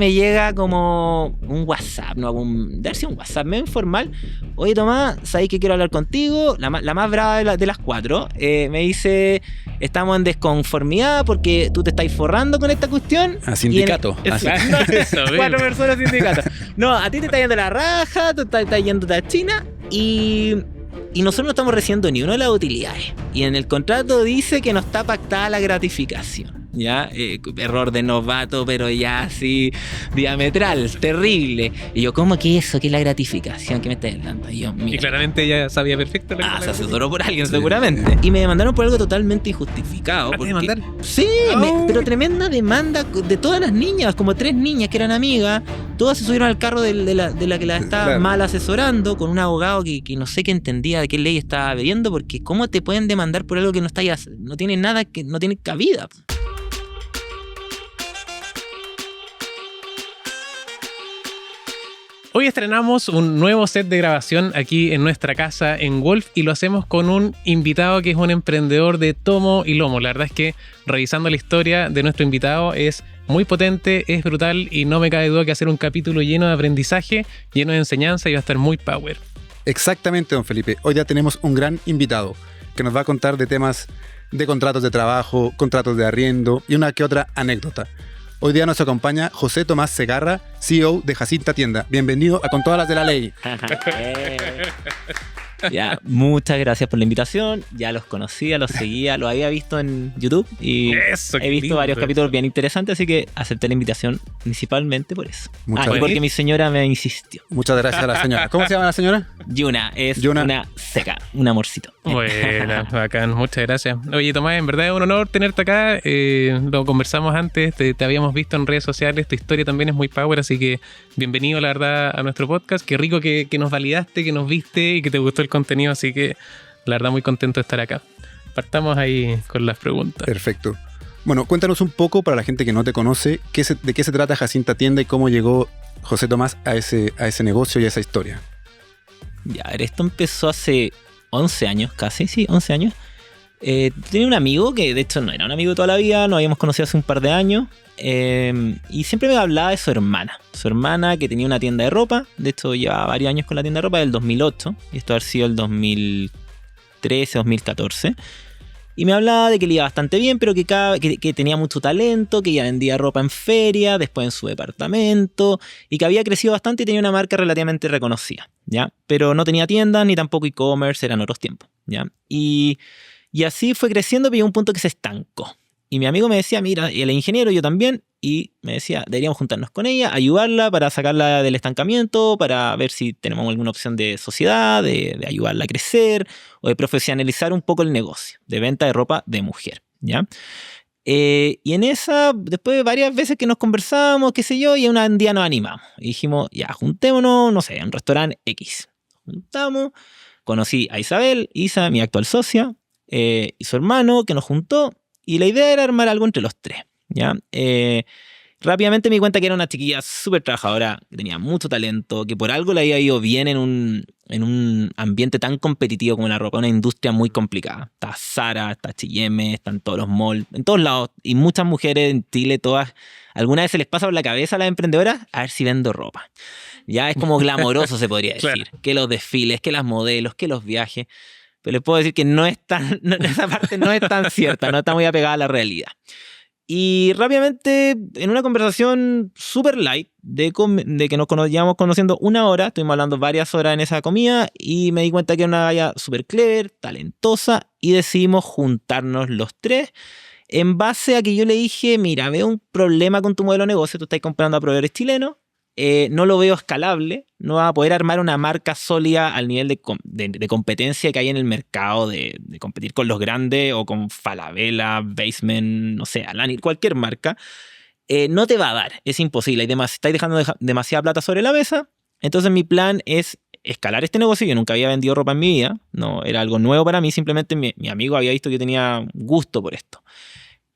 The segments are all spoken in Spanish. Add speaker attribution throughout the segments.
Speaker 1: me llega como un WhatsApp, ¿no? Debe ser un WhatsApp medio informal. Oye, Tomás, ¿sabes que quiero hablar contigo? La más brava de las cuatro. Me dice, estamos en desconformidad porque tú te estás forrando con esta cuestión.
Speaker 2: A sindicato.
Speaker 1: Cuatro personas sindicato. No, a ti te está yendo la raja, tú estás yendo a China y nosotros no estamos recibiendo ni una de las utilidades. Y en el contrato dice que no está pactada la gratificación. ¿Ya? Error de novato, pero ya así diametral, terrible. Y yo, ¿cómo que eso? ¿Qué es la gratificación? ¿Qué me estás hablando?
Speaker 3: Y claramente ella sabía perfecto.
Speaker 1: Se asesoró por alguien, seguramente. Y me demandaron por algo totalmente injustificado.
Speaker 3: ¿Te demandaron?
Speaker 1: Sí, pero tremenda demanda de todas las niñas, como 3 niñas que eran amigas. Todas se subieron al carro de la que la estaba mal asesorando, con un abogado que no sé qué entendía de qué ley estaba viendo, porque ¿cómo te pueden demandar por algo que no tiene nada, que no tiene cabida?
Speaker 3: Hoy estrenamos un nuevo set de grabación aquí en nuestra casa en Wolf y lo hacemos con un invitado que es un emprendedor de tomo y lomo. La verdad es que revisando la historia de nuestro invitado es muy potente, es brutal y no me cabe duda que hacer un capítulo lleno de aprendizaje, lleno de enseñanza y va a estar muy power.
Speaker 2: Exactamente, don Felipe. Hoy ya tenemos un gran invitado que nos va a contar de temas de contratos de trabajo, contratos de arriendo y una que otra anécdota. Hoy día nos acompaña José Tomás Segarra, CEO de Jacinta Tienda. Bienvenido a Con Todas las de la Ley.
Speaker 1: Ya, muchas gracias por la invitación. Ya los conocía, los seguía, los había visto en YouTube y he visto varios capítulos bien interesantes, así que acepté la invitación principalmente por eso. Y porque mi señora me insistió.
Speaker 2: Muchas gracias a la señora. ¿Cómo se llama la señora?
Speaker 1: Yuna, una seca, un amorcito.
Speaker 3: Bueno, bacán, muchas gracias. Oye, Tomás, en verdad es un honor tenerte acá. Lo conversamos antes, te habíamos visto en redes sociales, tu historia también es muy power, así que bienvenido, la verdad, a nuestro podcast. Qué rico que nos validaste, que nos viste y que te gustó el contenido, así que la verdad muy contento de estar acá. Partamos ahí con las preguntas.
Speaker 2: Perfecto. Bueno, cuéntanos un poco para la gente que no te conoce, de qué se trata Jacinta Tienda y cómo llegó José Tomás a ese negocio y a esa historia.
Speaker 1: Ya, a ver, esto empezó hace 11 años casi, sí, 11 años. Tenía un amigo que de hecho no era un amigo de toda la vida, nos habíamos conocido hace un par de años. Y siempre me hablaba de su hermana que tenía una tienda de ropa. De hecho llevaba varios años con la tienda de ropa, del 2008, y esto haber sido el 2013, 2014. Y me hablaba de que le iba bastante bien, pero que tenía mucho talento, que ella vendía ropa en feria, después en su departamento, y que había crecido bastante y tenía una marca relativamente reconocida, ¿ya? Pero no tenía tiendas ni tampoco e-commerce, eran otros tiempos, ¿ya? Y así fue creciendo, pero llegó un punto que se estancó. Y mi amigo me decía, mira, y el ingeniero, yo también, y me decía, deberíamos juntarnos con ella, ayudarla para sacarla del estancamiento, para ver si tenemos alguna opción de sociedad, de ayudarla a crecer, o de profesionalizar un poco el negocio de venta de ropa de mujer, ¿ya? Y en esa, después de varias veces que nos conversábamos, qué sé yo, y un día nos animamos. Y dijimos, ya, juntémonos, no sé, en un restaurante X. Juntamos, conocí a Isabel, Isa, mi actual socia, y su hermano, que nos juntó. Y la idea era armar algo entre los tres, ¿ya? Rápidamente me di cuenta que era una chiquilla súper trabajadora, que tenía mucho talento, que por algo le había ido bien en un ambiente tan competitivo como la ropa, una industria muy complicada. Está Zara, está H&M, están todos los malls, en todos lados. Y muchas mujeres en Chile, todas, alguna vez se les pasa por la cabeza a las emprendedoras a ver si vendo ropa. Ya es como glamoroso, se podría decir. Claro. Que los desfiles, que las modelos, que los viajes. Pero les puedo decir que esa parte no es tan cierta, no está muy apegada a la realidad. Y rápidamente, en una conversación súper light, de que nos llevamos conociendo una hora, estuvimos hablando varias horas en esa comida, y me di cuenta que era una galla súper clever, talentosa, y decidimos juntarnos los tres, en base a que yo le dije, mira, veo un problema con tu modelo de negocio, tú estás comprando a proveedores chilenos, no lo veo escalable, no va a poder armar una marca sólida al nivel de competencia que hay en el mercado, de competir con los grandes o con Falabella, Basement, no sé, Alani, cualquier marca. No te va a dar, es imposible, estáis dejando demasiada plata sobre la mesa. Entonces mi plan es escalar este negocio. Yo nunca había vendido ropa en mi vida, no, era algo nuevo para mí, simplemente mi amigo había visto que yo tenía gusto por esto.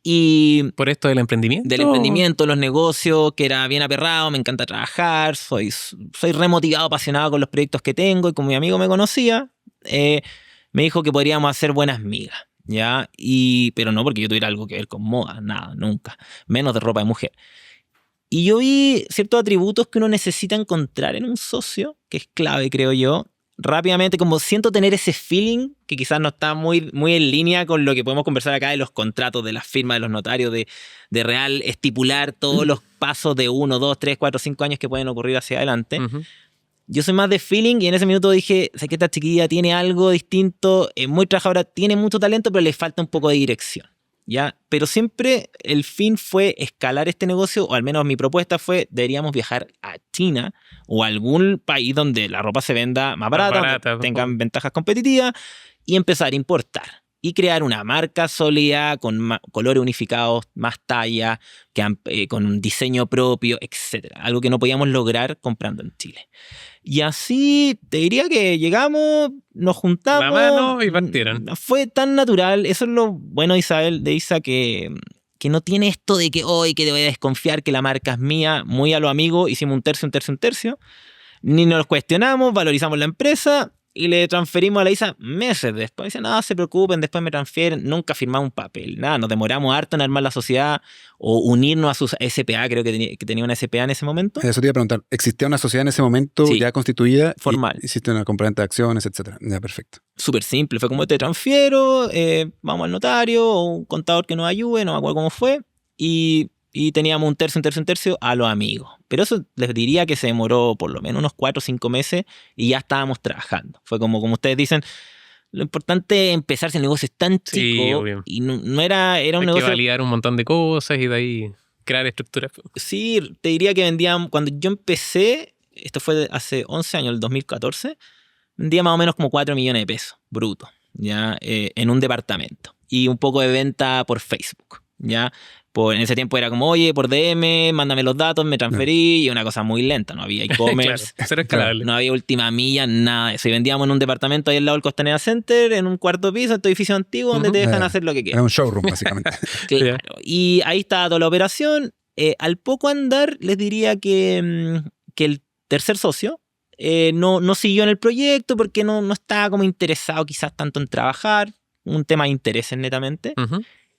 Speaker 1: Y
Speaker 3: ¿por esto del emprendimiento?
Speaker 1: Del emprendimiento, los negocios, que era bien aperrado, me encanta trabajar, soy remotivado, apasionado con los proyectos que tengo, y como mi amigo me conocía, me dijo que podríamos hacer buenas migas, ¿ya? Pero no porque yo tuviera algo que ver con moda, nada, nunca, menos de ropa de mujer. Y yo vi ciertos atributos que uno necesita encontrar en un socio, que es clave, creo yo. Rápidamente, como siento tener ese feeling que quizás no está muy, muy en línea con lo que podemos conversar acá de los contratos, de las firmas de los notarios, de real estipular todos los pasos de 1, 2, 3, 4, 5 años que pueden ocurrir hacia adelante. Yo soy más de feeling y en ese minuto dije, sé que esta chiquilla tiene algo distinto, es muy trabajadora, tiene mucho talento, pero le falta un poco de dirección. ¿Ya? Pero siempre el fin fue escalar este negocio, o al menos mi propuesta fue, deberíamos viajar a China o a algún país donde la ropa se venda más barata, donde tengan ventajas competitivas, y empezar a importar y crear una marca sólida con colores unificados, más talla, con un diseño propio, etc. Algo que no podíamos lograr comprando en Chile. Y así te diría que llegamos, nos juntamos.
Speaker 3: La mano y partieron.
Speaker 1: Fue tan natural. Eso es lo bueno, Isabel, de Isa, que no tiene esto de que hoy que te voy a desconfiar que la marca es mía. Muy a lo amigo, hicimos un tercio. Ni nos cuestionamos, valorizamos la empresa y le transferimos a la Isa meses después. Dice, no se preocupen, después me transfieren. Nunca firmamos un papel, nada. Nos demoramos harto en armar la sociedad o unirnos a sus SPA, creo que tenía una SPA en ese momento.
Speaker 2: Eso te iba a preguntar, ¿existía una sociedad en ese momento ya constituida?
Speaker 1: Formal.
Speaker 2: Hiciste una compraventa de acciones, etcétera. Ya, perfecto.
Speaker 1: Súper simple, fue como te transfiero, vamos al notario o un contador que nos ayude, no me acuerdo cómo fue, y teníamos un tercio a los amigos. Pero eso les diría que se demoró por lo menos unos 4 o 5 meses y ya estábamos trabajando. Fue como ustedes dicen, lo importante es empezar si el negocio es tan chico y no era un negocio...
Speaker 3: Hay que validar un montón de cosas y de ahí crear estructuras.
Speaker 1: Sí, te diría que vendíamos, cuando yo empecé, esto fue hace 11 años, el 2014, vendía más o menos como 4 millones de pesos brutos, ¿ya? En un departamento. Y un poco de venta por Facebook, ¿ya? En ese tiempo era como, oye, por DM, mándame los datos, me transferí, y una cosa muy lenta, no había e-commerce,
Speaker 3: claro, eso era escalable.
Speaker 1: No había última milla, nada de eso. Y vendíamos en un departamento ahí al lado del Costanera Center, en un cuarto piso, en este edificio antiguo, donde te dejan hacer lo que quieras.
Speaker 2: Era un showroom, básicamente.
Speaker 1: Claro, y ahí estaba toda la operación. Al poco andar, les diría que el tercer socio no siguió en el proyecto porque no estaba como interesado quizás tanto en trabajar, un tema de intereses netamente.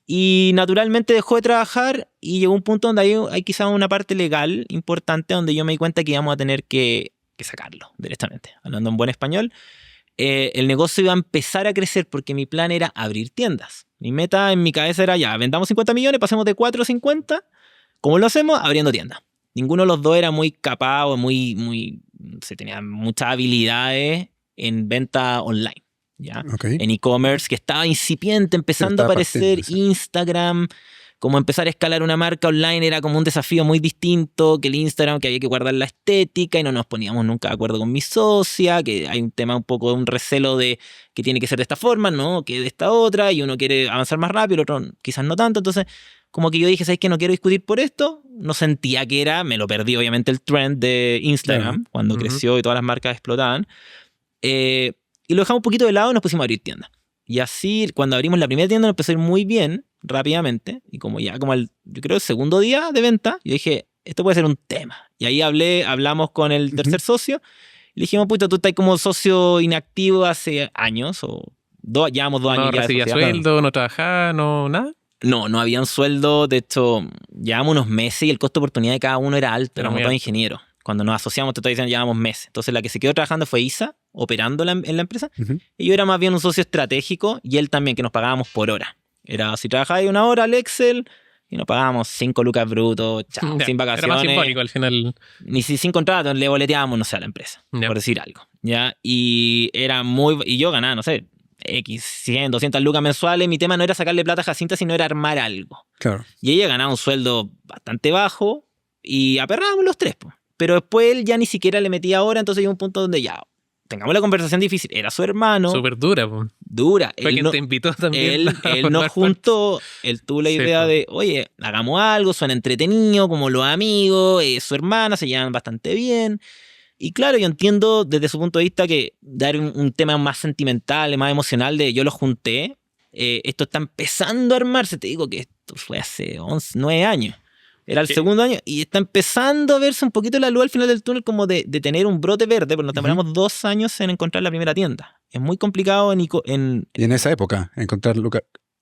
Speaker 1: Y naturalmente dejó de trabajar y llegó un punto donde hay quizás una parte legal importante donde yo me di cuenta que íbamos a tener que sacarlo directamente. Hablando en buen español, el negocio iba a empezar a crecer porque mi plan era abrir tiendas. Mi meta en mi cabeza era ya, vendamos 50 millones, pasemos de 4 a 50. ¿Cómo lo hacemos? Abriendo tiendas. Ninguno de los dos era muy capaz o se tenían muchas habilidades en venta online. ¿Ya?
Speaker 2: Okay.
Speaker 1: En e-commerce, que estaba incipiente, empezando a aparecer Instagram, como empezar a escalar una marca online era como un desafío muy distinto que el Instagram, que había que guardar la estética y no nos poníamos nunca de acuerdo con mi socia, que hay un tema un poco de un recelo de que tiene que ser de esta forma, ¿no? Que de esta otra, y uno quiere avanzar más rápido, el otro quizás no tanto, entonces como que yo dije, ¿sabes qué? No quiero discutir por esto, no sentía que me lo perdí obviamente el trend de Instagram, cuando creció y todas las marcas explotaban, y lo dejamos un poquito de lado y nos pusimos a abrir tiendas. Y así, cuando abrimos la primera tienda, nos empezó a ir muy bien, rápidamente. Y como yo creo, el segundo día de venta, yo dije, esto puede ser un tema. Y ahí hablamos con el tercer socio. Y le dijimos, puta, tú estás como socio inactivo hace años, llevamos 2 años
Speaker 3: ya. ¿No recibía sueldo, no trabajaba, no nada?
Speaker 1: No había un sueldo. De hecho, llevamos unos meses y el costo de oportunidad de cada uno era alto. Éramos todos ingenieros. Cuando nos asociamos, te estoy diciendo, llevamos meses. Entonces, la que se quedó trabajando fue Isa, operando en la empresa. Y yo era más bien un socio estratégico y él también, que nos pagábamos por hora. Era, si trabajaba ahí 1 hora al Excel y nos pagábamos 5 lucas brutos, chao, sin vacaciones.
Speaker 3: Era más simbólico al final.
Speaker 1: Ni sin contrato, le boleteábamos, no sé, a la empresa, por decir algo. ¿Ya? Y yo ganaba, no sé, 100, 200 lucas mensuales. Mi tema no era sacarle plata a Jacinta, sino era armar algo.
Speaker 2: Claro.
Speaker 1: Y ella ganaba un sueldo bastante bajo y aperrábamos los tres, pues. Pero después él ya ni siquiera le metía hora, entonces llegó un punto donde ya, tengamos la conversación difícil. Era su hermano.
Speaker 3: Súper dura, pues.
Speaker 1: Dura.
Speaker 3: Fue quien te invitó también.
Speaker 1: Él nos juntó, él tuvo la idea de, oye, hagamos algo, suena entretenido, como los amigos, su hermana, se llevan bastante bien. Y claro, yo entiendo desde su punto de vista que dar un tema más sentimental, más emocional, de yo lo junté, esto está empezando a armarse. Te digo que esto fue hace 9 años. Era el segundo año y está empezando a verse un poquito la luz al final del túnel, como de tener un brote verde, porque nos demoramos 2 años en encontrar la primera tienda. Es muy complicado
Speaker 2: Y en esa época, encontrar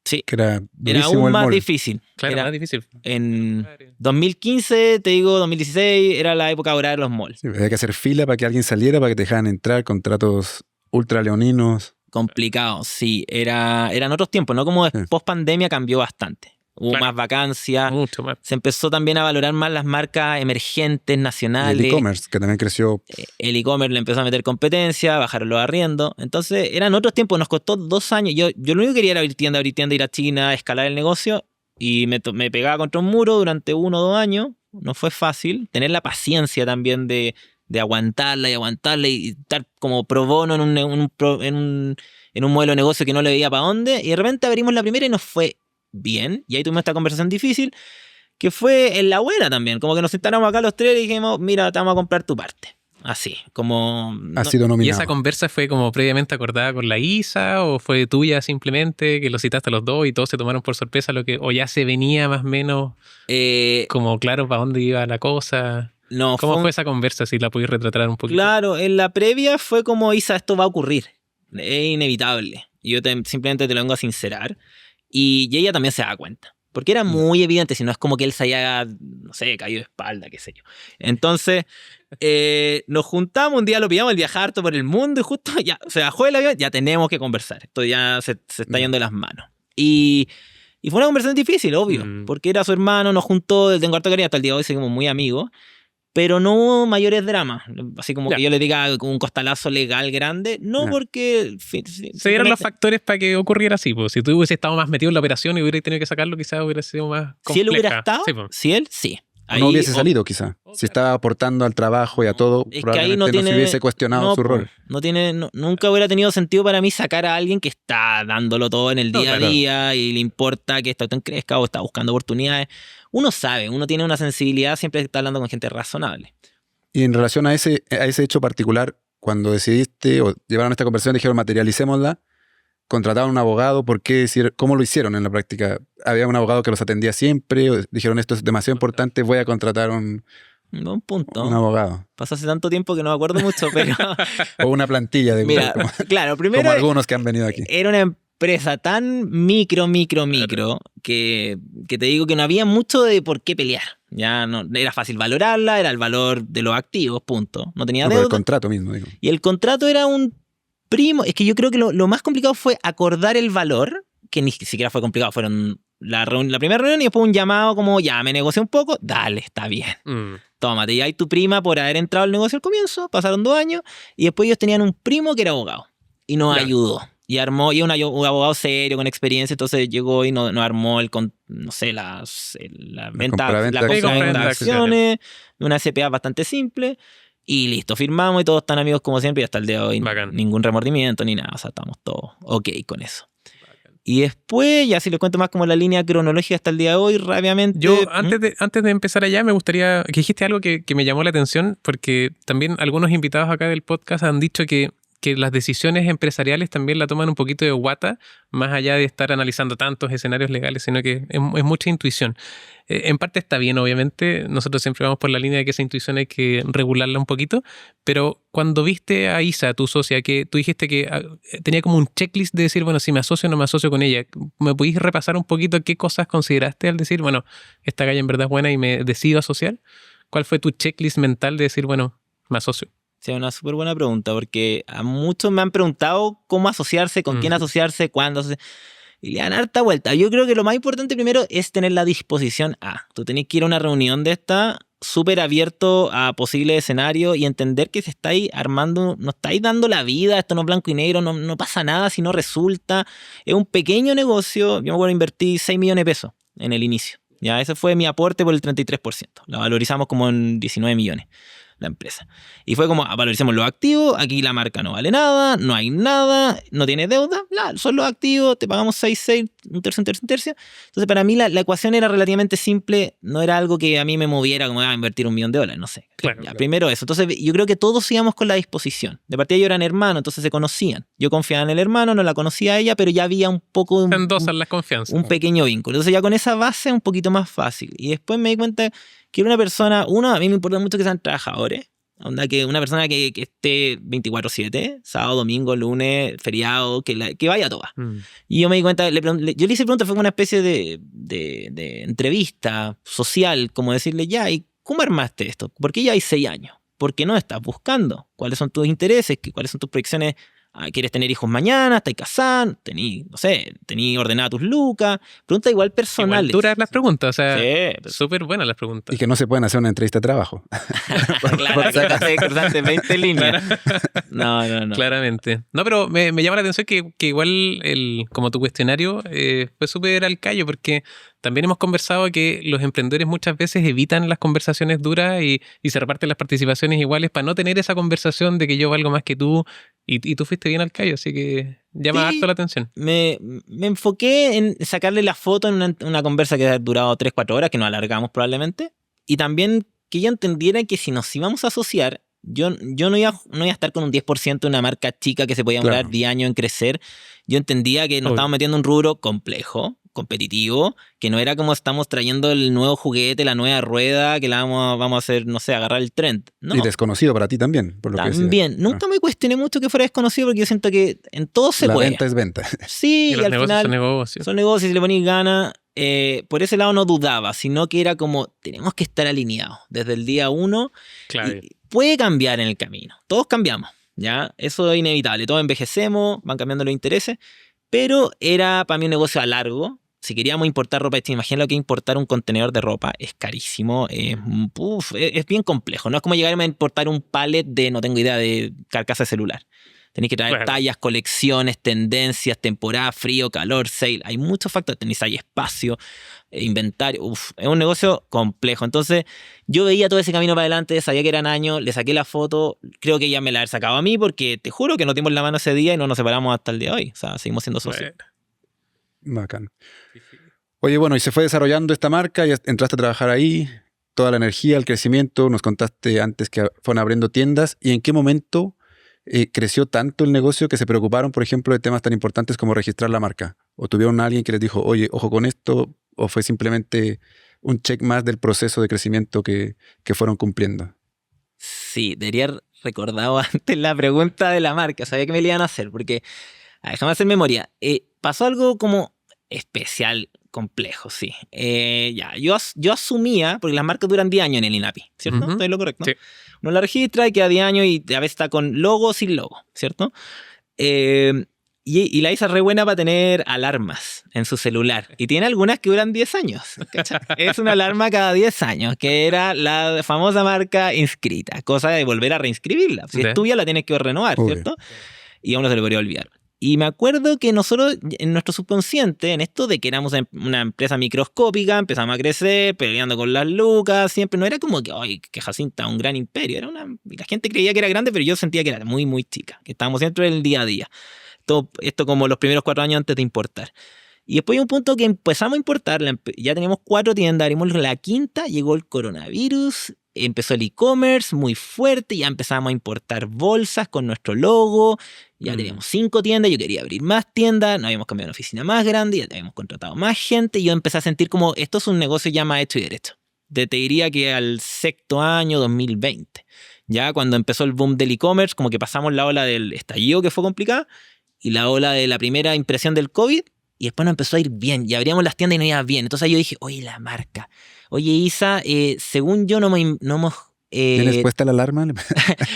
Speaker 1: Sí,
Speaker 2: que era
Speaker 1: era
Speaker 2: durísimo
Speaker 1: aún
Speaker 2: el
Speaker 1: más
Speaker 2: mall.
Speaker 1: difícil.
Speaker 3: Claro,
Speaker 1: Era
Speaker 3: más difícil.
Speaker 1: en 2015, te digo, 2016, era la época dorada de los malls.
Speaker 2: Sí, había que hacer fila para que alguien saliera, para que te dejaran entrar, contratos ultra leoninos.
Speaker 1: Complicado, sí. Eran otros tiempos, ¿no? Como
Speaker 2: Sí.
Speaker 1: post pandemia cambió bastante. Hubo
Speaker 3: Claro.
Speaker 1: más vacancias.
Speaker 3: Mucho más.
Speaker 1: Se empezó también a valorar más las marcas emergentes,
Speaker 2: Y el
Speaker 1: nacionales.
Speaker 2: e-commerce, que también creció.
Speaker 1: El e-commerce le empezó a meter competencia, bajaron los arriendos. Entonces eran otros tiempos, nos costó 2 años. Yo lo único que quería era abrir tienda, ir a China, escalar el negocio. Y me pegaba contra un muro durante 1 o 2 años. No fue fácil. Tener la paciencia también de aguantarla y estar como pro bono en un modelo de negocio que no le veía para dónde. Y de repente abrimos la primera y nos fue bien. Y ahí tuvimos esta conversación difícil, que fue en la buena también. Como que nos sentáramos acá los tres y dijimos, mira, te vamos a comprar tu parte. Así, como...
Speaker 2: Ha sido
Speaker 3: ¿Y
Speaker 2: nominado.
Speaker 3: esa conversa fue como previamente acordada con la Isa o fue tuya simplemente que lo citaste a los dos y todos se tomaron por sorpresa o ya se venía más o menos como claro para dónde iba la cosa?
Speaker 1: No,
Speaker 3: ¿Cómo fue esa conversa? Si la podéis retratar un poquito.
Speaker 1: Claro, en la previa fue como, Isa, esto va a ocurrir. Es inevitable. Y yo simplemente te lo vengo a sincerar. Y ella también se da cuenta. Porque era muy evidente, si no es como que él se haya, no sé, caído de espalda, qué sé yo. Entonces, nos juntamos, un día lo pillamos, el viajar harto por el mundo, y justo ya se bajó el avión, ya tenemos que conversar. Esto ya se está yendo de las manos. Y fue una conversación difícil, obvio, porque era su hermano, nos juntó, le tengo harto cariño, hasta el día de hoy seguimos muy amigos. Pero no hubo mayores dramas. Así como
Speaker 3: Ya.
Speaker 1: que yo le diga un costalazo legal grande. No,
Speaker 2: Ya.
Speaker 1: porque...
Speaker 3: Se dieron los factores para que ocurriera así. Pues. Si tú hubieses estado más metido en la operación y hubieras tenido que sacarlo, quizás hubiera sido más compleja.
Speaker 1: Si él hubiera estado,
Speaker 3: Sí, pues.
Speaker 1: si él, sí.
Speaker 2: O no hubiese salido, quizá. Si estaba aportando al trabajo y a todo,
Speaker 1: Es que
Speaker 2: probablemente
Speaker 1: ahí no tiene...
Speaker 2: se hubiese cuestionado
Speaker 1: no,
Speaker 2: su
Speaker 1: po,
Speaker 2: rol.
Speaker 1: nunca hubiera tenido sentido para mí sacar a alguien que está dándolo todo en el
Speaker 3: No,
Speaker 1: día a
Speaker 3: claro.
Speaker 1: día y le importa que esta cuestión crezca o está buscando oportunidades. Uno sabe, uno tiene una sensibilidad, siempre está hablando con gente razonable.
Speaker 2: Y en relación a ese hecho particular, cuando decidiste o llevaron esta conversación, dijeron materialicémosla, contrataron un abogado, ¿cómo lo hicieron en la práctica? ¿Había un abogado que los atendía siempre? ¿O dijeron esto es demasiado importante, voy a contratar un
Speaker 1: punto.
Speaker 2: abogado?
Speaker 1: Pasó hace tanto tiempo que no me acuerdo mucho, pero...
Speaker 2: O una plantilla de
Speaker 1: Mira,
Speaker 2: como,
Speaker 1: claro, primero...
Speaker 2: como algunos que han venido aquí.
Speaker 1: Era una empresa tan micro, que te digo que no había mucho de por qué pelear. Ya no era fácil valorarla, era el valor de los activos, punto. No tenía
Speaker 2: No, por el
Speaker 1: deuda.
Speaker 2: contrato mismo, digo.
Speaker 1: Y el contrato era un primo. Es que yo creo que lo más complicado fue acordar el valor, que ni siquiera fue complicado. Fueron la primera reunión y después un llamado como, ya, me negocié un poco, dale, está bien. Tómate, y hay tu prima por haber entrado al negocio al comienzo, pasaron 2 años, y después ellos tenían un primo que era abogado, y nos
Speaker 3: Ya.
Speaker 1: ayudó. Y armó, y un abogado serio, con experiencia, entonces llegó y nos armó no sé, la venta,
Speaker 2: compraventa
Speaker 1: la
Speaker 2: de
Speaker 1: compra de
Speaker 3: acciones.
Speaker 1: acciones, una SPA bastante simple, y listo, firmamos y todos están amigos como siempre, y hasta el día de hoy
Speaker 3: Bacán.
Speaker 1: ningún remordimiento ni nada, o sea, estamos todos ok con eso. Y después, ya si les cuento más como la línea cronológica hasta el día de hoy, rápidamente...
Speaker 3: Yo, antes de empezar allá, me gustaría que dijiste algo que me llamó la atención, porque también algunos invitados acá del podcast han dicho que las decisiones empresariales también la toman un poquito de guata, más allá de estar analizando tantos escenarios legales, sino que es mucha intuición. En parte está bien, obviamente. Nosotros siempre vamos por la línea de que esa intuición hay que regularla un poquito, pero cuando viste a Isa, tu socia, que tú dijiste que tenía como un checklist de decir, bueno, si me asocio o no me asocio con ella, ¿me podís repasar un poquito qué cosas consideraste al decir, bueno, esta galla en verdad es buena y me decido asociar? ¿Cuál fue tu checklist mental de decir, bueno, me asocio?
Speaker 1: Sí, es una súper buena pregunta, porque a muchos me han preguntado cómo asociarse, con quién asociarse, cuándo asociarse. Y le dan harta vuelta. Yo creo que lo más importante primero es tener la disposición a. Tú tenés que ir a una reunión de esta súper abierto a posibles escenarios y entender que se estáis armando, no estáis dando la vida, esto no es blanco y negro, no pasa nada si no resulta. Es un pequeño negocio. Yo me acuerdo invertir 6 millones de pesos en el inicio. Ya, ese fue mi aporte por el 33%. La valorizamos como en 19 millones. La empresa. Y fue como, valoricemos los activos, aquí la marca no vale nada, no hay nada, no tiene deuda, son los activos, te pagamos 6, un tercio. Entonces para mí la ecuación era relativamente simple, no era algo que a mí me moviera como a invertir $1 millón, no sé.
Speaker 3: Claro,
Speaker 1: Ya,
Speaker 3: claro.
Speaker 1: Primero eso. Entonces yo creo que todos íbamos con la disposición. De partida ellos eran hermanos, entonces se conocían. Yo confiaba en el hermano, no la conocía a ella, pero ya había un poco...
Speaker 3: Se endosan las confianzas.
Speaker 1: Un pequeño vínculo. Entonces ya con esa base es un poquito más fácil. Y después me di cuenta que era una persona, a mí me importa mucho que sean trabajadores. Onda que una persona que esté 24/7, sábado, domingo, lunes, feriado, que vaya a todas. Y yo me di cuenta, yo le hice pregunta, fue como una especie de entrevista social, como decirle, ya, ¿y cómo armaste esto? ¿Por qué ya hay 6 años? ¿Por qué no estás buscando? ¿Cuáles son tus intereses? ¿Cuáles son tus proyecciones? ¿Quieres tener hijos mañana? ¿Estás casado? No sé, ¿tení ordenadas tus lucas? Preguntas igual personales.
Speaker 3: Igual duras las preguntas, o sea,
Speaker 1: Sí,
Speaker 3: súper buenas las preguntas.
Speaker 2: Y que no se pueden hacer una entrevista de trabajo.
Speaker 1: claro, que cruzaste 20 líneas. No.
Speaker 3: Claramente. No, pero me llama la atención que igual como tu cuestionario fue súper al callo, porque también hemos conversado que los emprendedores muchas veces evitan las conversaciones duras y se reparten las participaciones iguales para no tener esa conversación de que yo valgo más que tú y tú fuiste bien al callo, así que llama harto la atención.
Speaker 1: Me enfoqué en sacarle la foto en una conversa que ha durado 3-4 horas, que nos alargamos probablemente, y también que ella entendiera que si nos íbamos a asociar, yo no iba a estar con un 10% de una marca chica que se podía demorar 10 años en crecer. Yo entendía que nos estábamos metiendo en un rubro complejo, competitivo, que no era como estamos trayendo el nuevo juguete, la nueva rueda, que la vamos a hacer, no sé, agarrar el trend. No.
Speaker 2: Y desconocido para ti también, por lo que
Speaker 1: También. Nunca me cuestioné mucho que fuera desconocido porque yo siento que en todo se puede.
Speaker 2: La venta es venta.
Speaker 1: Sí,
Speaker 3: y los
Speaker 1: al
Speaker 3: negocios
Speaker 1: final
Speaker 3: son negocios.
Speaker 1: son negocios, si le ponéis ganas. Por ese lado no dudaba, sino que era como, tenemos que estar alineados desde el día 1.
Speaker 3: Claro.
Speaker 1: Y puede cambiar en el camino. Todos cambiamos, ¿ya? Eso es inevitable. Todos envejecemos, van cambiando los intereses, pero era para mí un negocio a largo. Si queríamos importar ropa, imagínate lo que es importar un contenedor de ropa, es carísimo, es bien complejo. No es como llegar a importar un pallet de, no tengo idea, de carcasa de celular. Tenéis que traer tallas, colecciones, tendencias, temporada, frío, calor, sale. Hay muchos factores. Tenéis ahí espacio, inventario. Es un negocio complejo. Entonces, yo veía todo ese camino para adelante, sabía que eran años, le saqué la foto. Creo que ella me la había sacado a mí porque te juro que nos dimos la mano ese día y no nos separamos hasta el día de hoy. O sea, seguimos siendo socios.
Speaker 2: Bacán. Oye, bueno, y se fue desarrollando esta marca, ya entraste a trabajar ahí, toda la energía, el crecimiento, nos contaste antes que fueron abriendo tiendas. ¿Y en qué momento creció tanto el negocio que se preocuparon, por ejemplo, de temas tan importantes como registrar la marca? ¿O tuvieron a alguien que les dijo, oye, ojo con esto? ¿O fue simplemente un check más del proceso de crecimiento que fueron cumpliendo?
Speaker 1: Sí, debería haber recordado antes la pregunta de la marca. Sabía que me la iban a hacer, porque déjame hacer memoria. Pasó algo como especial, complejo, sí. Yo asumía, porque las marcas duran 10 años en el INAPI, ¿cierto? ¿Estoy lo correcto?
Speaker 3: Sí.
Speaker 1: Uno la registra y queda 10 años y a veces está con logo o sin logo, ¿cierto? Y la Isa es re buena para tener alarmas en su celular. Y tiene algunas que duran 10 años. ¿Cachai? Es una alarma cada 10 años, que era la famosa marca inscrita. Cosa de volver a reinscribirla. Si es tuya, la tienes que renovar, ¿cierto? Y a uno se le podría olvidar. Y me acuerdo que nosotros, en nuestro subconsciente, en esto de que éramos una empresa microscópica, empezamos a crecer, peleando con las lucas, siempre no era como que, ay, que Jacinta, un gran imperio. La gente creía que era grande, pero yo sentía que era muy, muy chica. Que estábamos siempre en el día a día. Esto como los primeros 4 años antes de importar. Y después hay un punto que empezamos a importar, ya teníamos 4 tiendas, abrimos la 5ª, llegó el coronavirus, empezó el e-commerce muy fuerte, ya empezamos a importar bolsas con nuestro logo, ya teníamos 5 tiendas, yo quería abrir más tiendas, nos habíamos cambiado a una oficina más grande, ya habíamos contratado más gente, y yo empecé a sentir como, esto es un negocio ya más hecho y derecho. Te diría que al 6º año, 2020, ya cuando empezó el boom del e-commerce, como que pasamos la ola del estallido que fue complicada, y la ola de la primera impresión del COVID, y después nos empezó a ir bien, y abríamos las tiendas y nos iba bien. Entonces yo dije, oye, la marca. Oye, Isa, según yo no hemos...
Speaker 2: ¿Tienes puesta la alarma?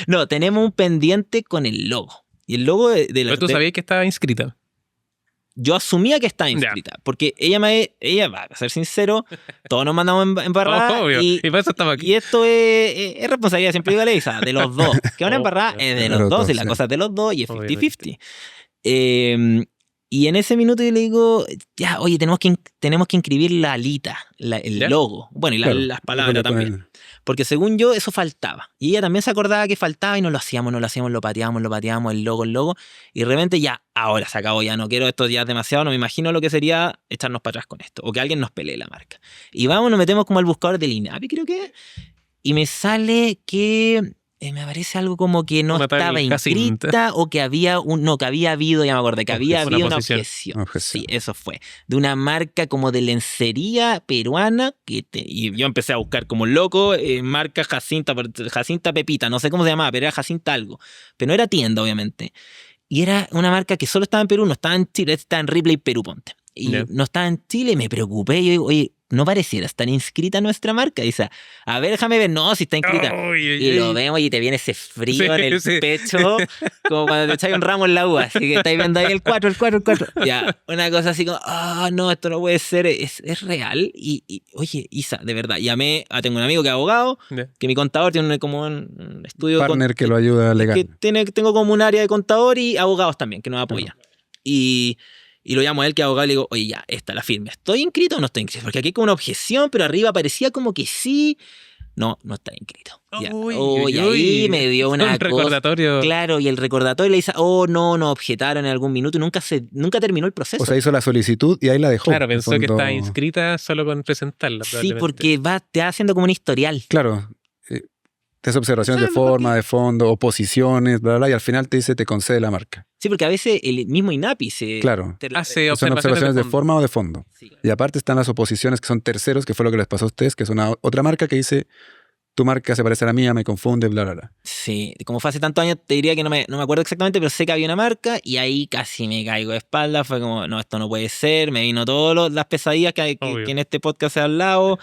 Speaker 1: No, tenemos un pendiente con el logo. Y el logo
Speaker 3: Pero tú sabías que estaba inscrita.
Speaker 1: Yo asumía que estaba inscrita, porque ella, va a ser sincero, todos nos mandamos embarrada.
Speaker 3: Obvio, y para eso estaba aquí.
Speaker 1: Y esto es responsabilidad, siempre digo a Isa, de los dos. Que una embarrada es de los dos, y la cosa es de los dos, y es 50-50. Y en ese minuto yo le digo, ya, oye, tenemos que inscribir la alita, el logo. Bueno, y las palabras también. Porque según yo, eso faltaba. Y ella también se acordaba que faltaba y no lo hacíamos, lo pateábamos, el logo. Y de repente ya, ahora se acabó, ya no quiero esto, ya es demasiado, no me imagino lo que sería echarnos para atrás con esto. O que alguien nos pelee la marca. Y vamos, nos metemos como al buscador del INAPI, creo que. Y me sale que me parece algo como que no
Speaker 3: Una tal
Speaker 1: estaba
Speaker 3: Jacinta.
Speaker 1: inscrita o que había que había habido, ya me acordé, que había
Speaker 3: Una
Speaker 1: habido una
Speaker 3: oposición.
Speaker 1: objeción.
Speaker 2: Objeción.
Speaker 1: Sí, eso fue. De una marca como de lencería peruana y yo empecé a buscar como loco marca Jacinta Pepita, no sé cómo se llamaba, pero era Jacinta algo. Pero no era tienda, obviamente. Y era una marca que solo estaba en Perú, no estaba en Chile, estaba en Ripley, Perú, ponte. Y
Speaker 3: Ya.
Speaker 1: no estaba en Chile, me preocupé. Yo digo, oye, no pareciera estar inscrita nuestra marca. Y dice, a ver, déjame ver. No, si está inscrita.
Speaker 3: Uy, uy,
Speaker 1: Y lo
Speaker 3: uy.
Speaker 1: vemos y te viene ese frío
Speaker 3: Sí,
Speaker 1: en el
Speaker 3: sí.
Speaker 1: pecho, como cuando te echáis un ramo en la uva. Así que estáis viendo ahí el 4. Ya, una cosa así como, no, esto no puede ser, es real. Oye, Isa, de verdad, tengo un amigo que es abogado,
Speaker 3: Ya.
Speaker 1: que mi contador tiene como un estudio
Speaker 2: Partner que lo ayuda legal.
Speaker 1: que tengo como un área de contador y abogados también que nos apoyan. Y lo llamo a él que es abogado y le digo, oye, ya, la firme. ¿Estoy inscrito o no estoy inscrito? Porque aquí hay como una objeción, pero arriba parecía como que sí. No está inscrito. Ya.
Speaker 3: Uy,
Speaker 1: Y
Speaker 3: uy,
Speaker 1: ahí
Speaker 3: uy.
Speaker 1: me dio una
Speaker 3: Un recordatorio.
Speaker 1: Claro, y el recordatorio le dice, no objetaron en algún minuto y nunca terminó el proceso.
Speaker 2: O sea, hizo la solicitud y ahí la dejó.
Speaker 3: Claro,
Speaker 2: En
Speaker 3: pensó
Speaker 2: el
Speaker 3: que
Speaker 2: fondo-
Speaker 3: estaba inscrita solo con presentarla.
Speaker 1: Sí,
Speaker 3: probablemente.
Speaker 1: porque te va haciendo como un historial.
Speaker 2: Claro. Te hace observaciones de
Speaker 1: ¿Sabes mejor
Speaker 2: forma, de fondo, oposiciones, bla, bla, y al final te dice, te concede la marca.
Speaker 1: Sí, porque a veces el mismo INAPI se...
Speaker 2: Claro.
Speaker 3: Hace
Speaker 2: Son observaciones de forma o de fondo.
Speaker 1: Sí.
Speaker 2: Y aparte están las oposiciones que son terceros, que fue lo que les pasó a ustedes, que es una otra marca que dice, tu marca se parece a la mía, me confunde, bla, bla, bla.
Speaker 1: Sí, como fue hace tantos años, te diría que no me acuerdo exactamente, pero sé que había una marca y ahí casi me caigo de espalda. Fue como, no, esto no puede ser. Me vino todas las pesadillas que en este podcast se ha hablado.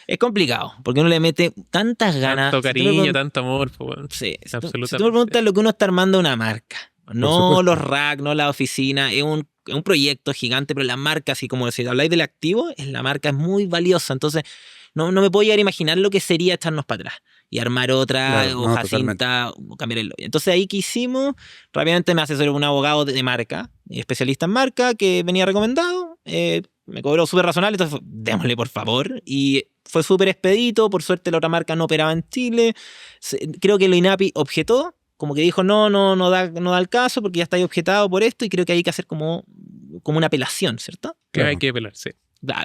Speaker 1: Es complicado, porque uno le mete tantas ganas.
Speaker 3: Tanto cariño, tanto amor. Pues, bueno.
Speaker 1: Sí, si tú
Speaker 3: Absolutamente.
Speaker 1: me preguntas lo que uno está armando una marca, no
Speaker 2: supuesto.
Speaker 1: los racks, no la oficina, es un proyecto gigante, pero la marca, así como si habláis del activo, la marca es muy valiosa. Entonces, no me puedo llegar a imaginar lo que sería echarnos para atrás y armar otra,
Speaker 2: Claro,
Speaker 1: o
Speaker 2: no,
Speaker 1: Jacinta, o cambiar el logo. Entonces, ahí que hicimos, rápidamente me asesoré un abogado de marca, especialista en marca, que venía recomendado, me cobró súper razonable, entonces démosle por favor, y fue súper expedito. Por suerte la otra marca no operaba en Chile. Creo que lo INAPI objetó, como que dijo no da el caso porque ya está ahí objetado por esto, y creo que hay que hacer como una apelación, ¿cierto?
Speaker 3: Que
Speaker 2: Claro.
Speaker 3: hay que apelar, sí.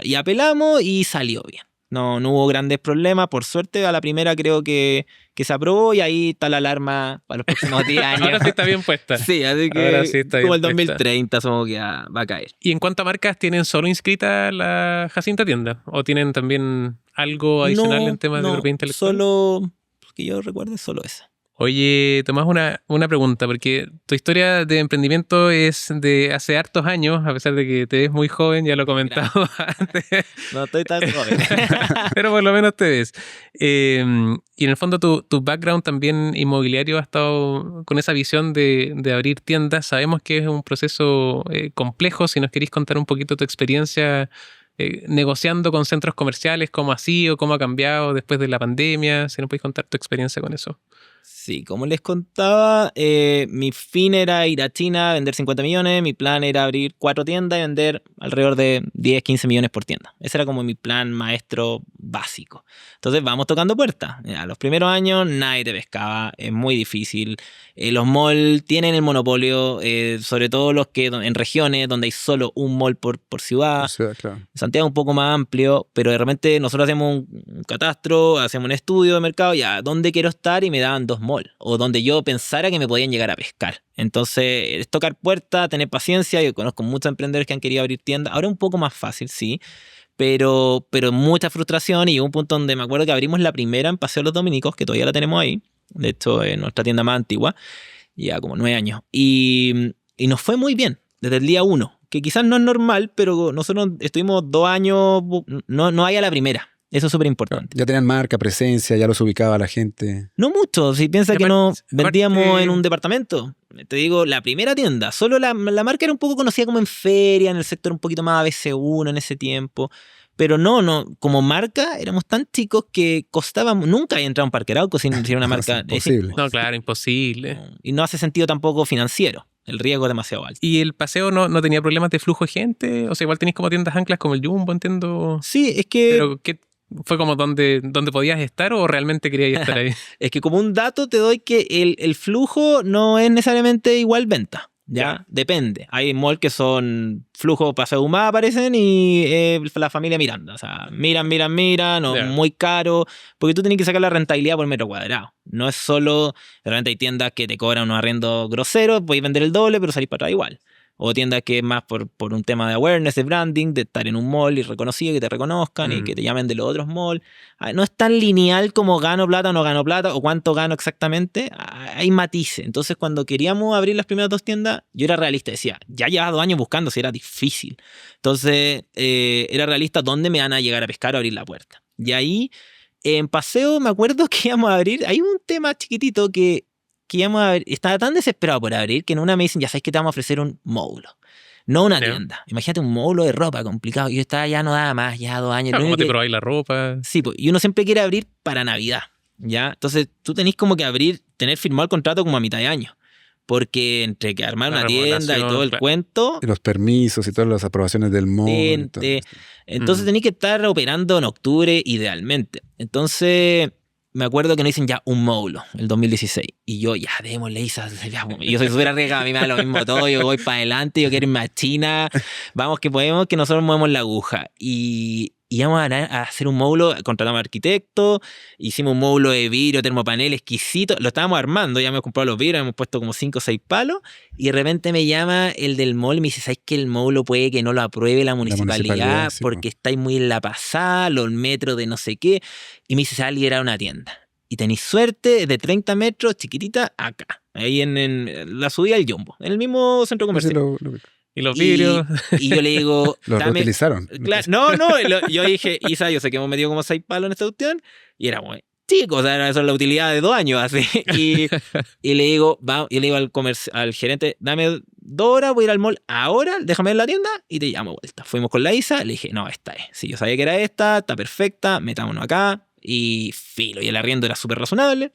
Speaker 1: Y apelamos y salió bien. No hubo grandes problemas. Por suerte, a la primera creo que se aprobó y ahí está la alarma para los próximos 10 años.
Speaker 3: Ahora sí está bien puesta.
Speaker 1: Sí, así que
Speaker 3: Ahora sí está
Speaker 1: como
Speaker 3: bien
Speaker 1: el
Speaker 3: puesta.
Speaker 1: 2030 supongo que va a caer.
Speaker 3: ¿Y en cuántas marcas tienen solo inscrita la Jacinta Tienda? ¿O tienen también algo adicional en temas de propiedad intelectual?
Speaker 1: Solo, que yo recuerde, solo esa.
Speaker 3: Oye, Tomás, una pregunta, porque tu historia de emprendimiento es de hace hartos años, a pesar de que te ves muy joven, ya lo he comentado antes,
Speaker 1: No estoy tan joven.
Speaker 3: pero por lo menos te ves. Y en el fondo tu background también inmobiliario ha estado con esa visión de abrir tiendas. Sabemos que es un proceso complejo. Si nos queréis contar un poquito tu experiencia negociando con centros comerciales, cómo ha sido, cómo ha cambiado después de la pandemia, si nos podéis contar tu experiencia con eso.
Speaker 1: Sí, como les contaba, mi fin era ir a China, vender 50 millones, mi plan era abrir 4 tiendas y vender alrededor de 10, 15 millones por tienda. Ese era como mi plan maestro básico. Entonces vamos tocando puertas. A los primeros años nadie te pescaba, es muy difícil. Los malls tienen el monopolio, sobre todo los que en regiones donde hay solo un mall por ciudad.
Speaker 2: O sea, claro.
Speaker 1: Santiago es un poco más amplio, pero de repente nosotros hacemos un catastro, hacemos un estudio de mercado, ya, ¿dónde quiero estar? Y me daban 2 malls, o donde yo pensara que me podían llegar a pescar. Entonces, es tocar puertas, tener paciencia. Yo conozco muchos emprendedores que han querido abrir tiendas. Ahora es un poco más fácil, sí, pero mucha frustración. Y hubo un punto donde me acuerdo que abrimos la primera en Paseo Los Dominicos, que todavía la tenemos ahí. De hecho, es nuestra tienda más antigua, ya como 9 años. Y nos fue muy bien, desde el día 1. Que quizás no es normal, pero nosotros estuvimos 2 años, no hay a la primera. Eso es súper importante.
Speaker 2: Ya tenían marca, presencia, ya los ubicaba la gente.
Speaker 1: No mucho, si piensas
Speaker 3: Y
Speaker 1: que no
Speaker 3: aparte-
Speaker 1: vendíamos en un departamento. Te digo, la primera tienda, solo la marca era un poco conocida como en feria, en el sector un poquito más ABC1 en ese tiempo. Pero no, como marca éramos tan chicos que costaba, nunca había entrado a un Parque Arauco sin una marca.
Speaker 2: Es imposible.
Speaker 3: No, claro, imposible.
Speaker 1: Y no hace sentido tampoco financiero. El riesgo es demasiado alto.
Speaker 3: ¿Y el paseo no tenía problemas de flujo de gente? O sea, igual tenéis como tiendas anclas como el Jumbo, entiendo.
Speaker 1: Sí, es que
Speaker 3: Pero ¿qué fue como donde podías estar o realmente querías estar ahí?
Speaker 1: como un dato te doy que el flujo no es necesariamente igual venta. ¿ya? Depende. Hay malls que son flujo paseo de humada, aparecen, y la familia Miranda. O sea, miran, o
Speaker 3: Ya.
Speaker 1: muy caro, porque tú tienes que sacar la rentabilidad por metro cuadrado. No es solo, de repente hay tiendas que te cobran unos arriendos groseros, puedes vender el doble, pero salís para atrás igual. O tiendas que es más por un tema de awareness, de branding, de estar en un mall y reconocido, que te reconozcan y que te llamen de los otros malls. No es tan lineal como gano plata o no gano plata o cuánto gano exactamente. Hay matices. Entonces, cuando queríamos abrir las primeras 2 tiendas, yo era realista. Decía, ya llevaba 2 años buscando, si era difícil. Entonces, era realista dónde me van a llegar a pescar o abrir la puerta. Y ahí, en Paseo, me acuerdo que íbamos a abrir. Hay un tema chiquitito que íbamos a abrir. Estaba tan desesperado por abrir que en una me dicen, ya sabes que te vamos a ofrecer un módulo. No una tienda. Imagínate un módulo de ropa complicado. Yo estaba ya no daba más, ya 2 años.
Speaker 3: ¿Cómo te probáis la ropa?
Speaker 1: Sí, pues, y uno siempre quiere abrir para Navidad, ¿ya? Entonces tú tenés como que tener firmado el contrato como a mitad de año. Porque entre que armar una tienda y todo el cuento...
Speaker 2: Y los permisos y todas las aprobaciones del módulo.
Speaker 1: Entonces tenés que estar operando en octubre idealmente. Entonces... Me acuerdo que nos dicen ya un módulo, el 2016. Y yo, ya, démosle, Isa. Yo soy súper arriesgado, a mí me da lo mismo todo. Yo voy para adelante, yo quiero irme a China. Vamos que podemos, que nosotros movemos la aguja. Y íbamos a hacer un módulo, contratamos arquitectos, hicimos un módulo de vidrio, termopanel exquisito. Lo estábamos armando, ya hemos comprado los vidrios, hemos puesto como 5 o 6 palos. Y de repente me llama el del mall y me dice, ¿sabes que el módulo puede que no lo apruebe la municipalidad
Speaker 2: sí,
Speaker 1: porque estáis muy en la pasada, los metros de no sé qué? Y me dice, se va a liberar una tienda. Y tenéis suerte, de 30 metros, chiquitita, acá. Ahí en la subida del Jumbo, en el mismo centro comercial.
Speaker 3: Y los vidrios.
Speaker 1: Y yo le digo...
Speaker 2: Lo reutilizaron.
Speaker 1: No, yo dije, Isa, yo sé que hemos metido como 6 palos en esta cuestión. Y era muy chico, o sea, eso es la utilidad de 2 años, así. Y le digo, al gerente, dame 2 horas, voy a ir al mall ahora, déjame en la tienda y te llamo de vuelta. Fuimos con la Isa, le dije, no, esta es. Si yo sabía que era esta, está perfecta, metámonos acá. Y filo, y el arriendo era súper razonable.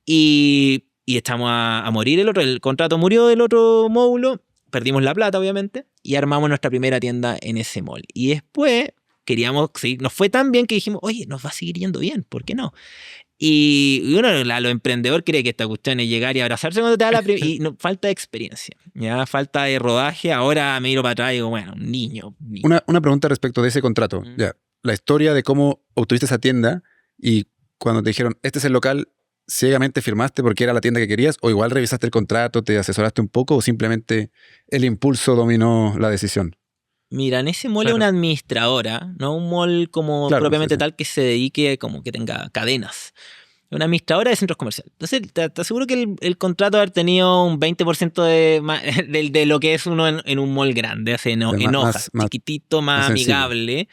Speaker 1: Y estamos a morir el contrato murió del otro módulo. Perdimos la plata, obviamente, y armamos nuestra primera tienda en ese mall. Y después queríamos seguir, nos fue tan bien que dijimos, oye, nos va a seguir yendo bien, ¿por qué no? Y uno, lo emprendedor, cree que esta cuestión es llegar y abrazarse cuando te da la primera. Y no, falta de experiencia, ya falta de rodaje. Ahora me miro para atrás y digo, bueno, un niño.
Speaker 2: Una pregunta respecto de ese contrato. Ya, la historia de cómo obtuviste esa tienda y cuando te dijeron, este es el local, ¿ciegamente firmaste porque era la tienda que querías? ¿O igual revisaste el contrato, te asesoraste un poco o simplemente el impulso dominó la decisión?
Speaker 1: Mira, en ese mall es una administradora, no un mall como propiamente tal que se dedique como que tenga cadenas. Es una administradora de centros comerciales. Entonces, te aseguro que el contrato de haber tenido un 20% de lo que es uno en un mall grande, en hojas, chiquitito, más amigable.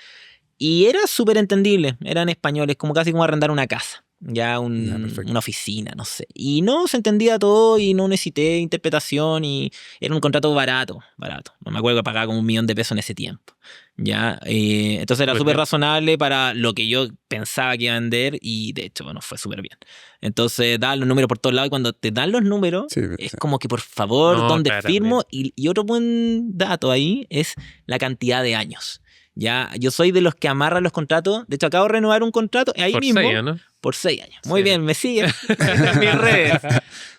Speaker 1: Y era súper entendible. Eran españoles, como casi como arrendar una casa. Ya una oficina, no sé. Y no se entendía todo y no necesité interpretación y era un contrato barato. No me acuerdo que pagaba como $1.000.000 en ese tiempo. Ya, entonces era súper razonable para lo que yo pensaba que iba a vender y de hecho, bueno, fue súper bien. Entonces daban los números por todos lados y cuando te dan los números es como que por favor, ¿dónde firmo? Y otro buen dato ahí es la cantidad de años. Ya, yo soy de los que amarran los contratos. De hecho, acabo de renovar un contrato ahí por mismo. 6 años. Por 6 años. Muy bien, me siguen en mis redes.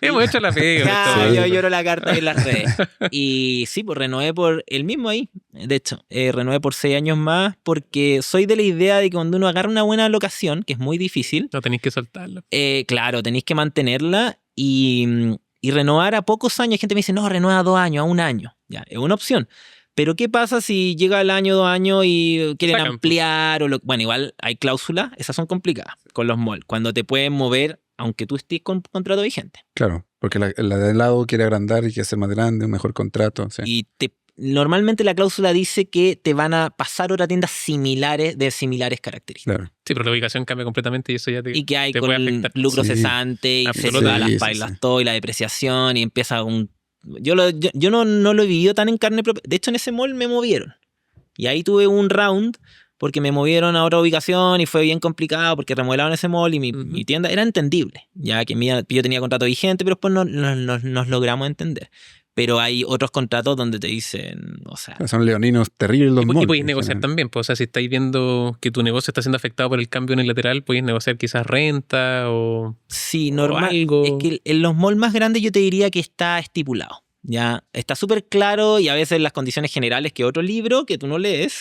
Speaker 3: Hemos hecho la pega.
Speaker 1: Yo lloro la carta en las redes. Y sí, pues renové por el mismo ahí. De hecho, renové por 6 años más porque soy de la idea de que cuando uno agarra una buena locación, que es muy difícil.
Speaker 3: No tenéis que soltarla.
Speaker 1: Claro, tenéis que mantenerla y renovar a pocos años. Hay gente me dice, no, renueva a 2 años, a 1 año. Ya, es una opción. Pero ¿qué pasa si llega el año, 2 años y quieren ampliar? Bueno, igual hay cláusulas, esas son complicadas con los malls, cuando te pueden mover aunque tú estés con contrato vigente.
Speaker 2: Claro, porque la de al lado quiere agrandar y quiere hacer más grande, un mejor contrato. Sí.
Speaker 1: Y normalmente la cláusula dice que te van a pasar otras tiendas similares de similares características.
Speaker 3: Claro. Sí, pero la ubicación cambia completamente y eso ya
Speaker 1: y que hay con el lucro cesante y se lo da las bailas todo y la depreciación y empieza un... Yo no lo he vivido tan en carne propia. De hecho, en ese mall me movieron. Y ahí tuve un round porque me movieron a otra ubicación y fue bien complicado porque remodelaron ese mall y mi tienda era entendible. Ya que yo tenía contrato vigente, pero después nos logramos entender. Pero hay otros contratos donde te dicen, o sea...
Speaker 2: Son leoninos terribles los malls.
Speaker 3: Y podéis negociar también, pues, o sea, si estáis viendo que tu negocio está siendo afectado por el cambio unilateral, podéis negociar quizás renta o...
Speaker 1: Sí, normal. O algo. Es que en los malls más grandes yo te diría que está estipulado. Ya está súper claro y a veces las condiciones generales que otro libro que tú no lees,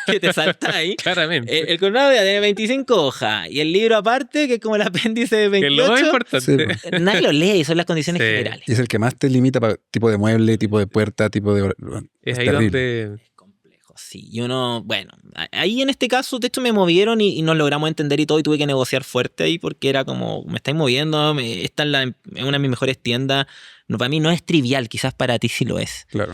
Speaker 1: que te salta ahí.
Speaker 3: Claramente.
Speaker 1: El contrato tiene 25 hojas y el libro aparte, que es como el apéndice de
Speaker 3: Que es lo más
Speaker 1: 28,
Speaker 3: importante.
Speaker 2: Sí,
Speaker 1: nadie lo lee y son las condiciones
Speaker 3: Sí.
Speaker 1: generales.
Speaker 2: y es el que más te limita para tipo de mueble, tipo de puerta, tipo de...
Speaker 3: Es
Speaker 2: Es
Speaker 3: ahí
Speaker 2: terrible.
Speaker 3: donde...
Speaker 1: Complejo, sí. Y uno, bueno, ahí en este caso, de hecho, me movieron y nos logramos entender y todo, y tuve que negociar fuerte ahí porque era como, me estáis moviendo, esta es una de mis mejores tiendas. No, para mí no es trivial, quizás para ti sí lo es.
Speaker 2: Claro.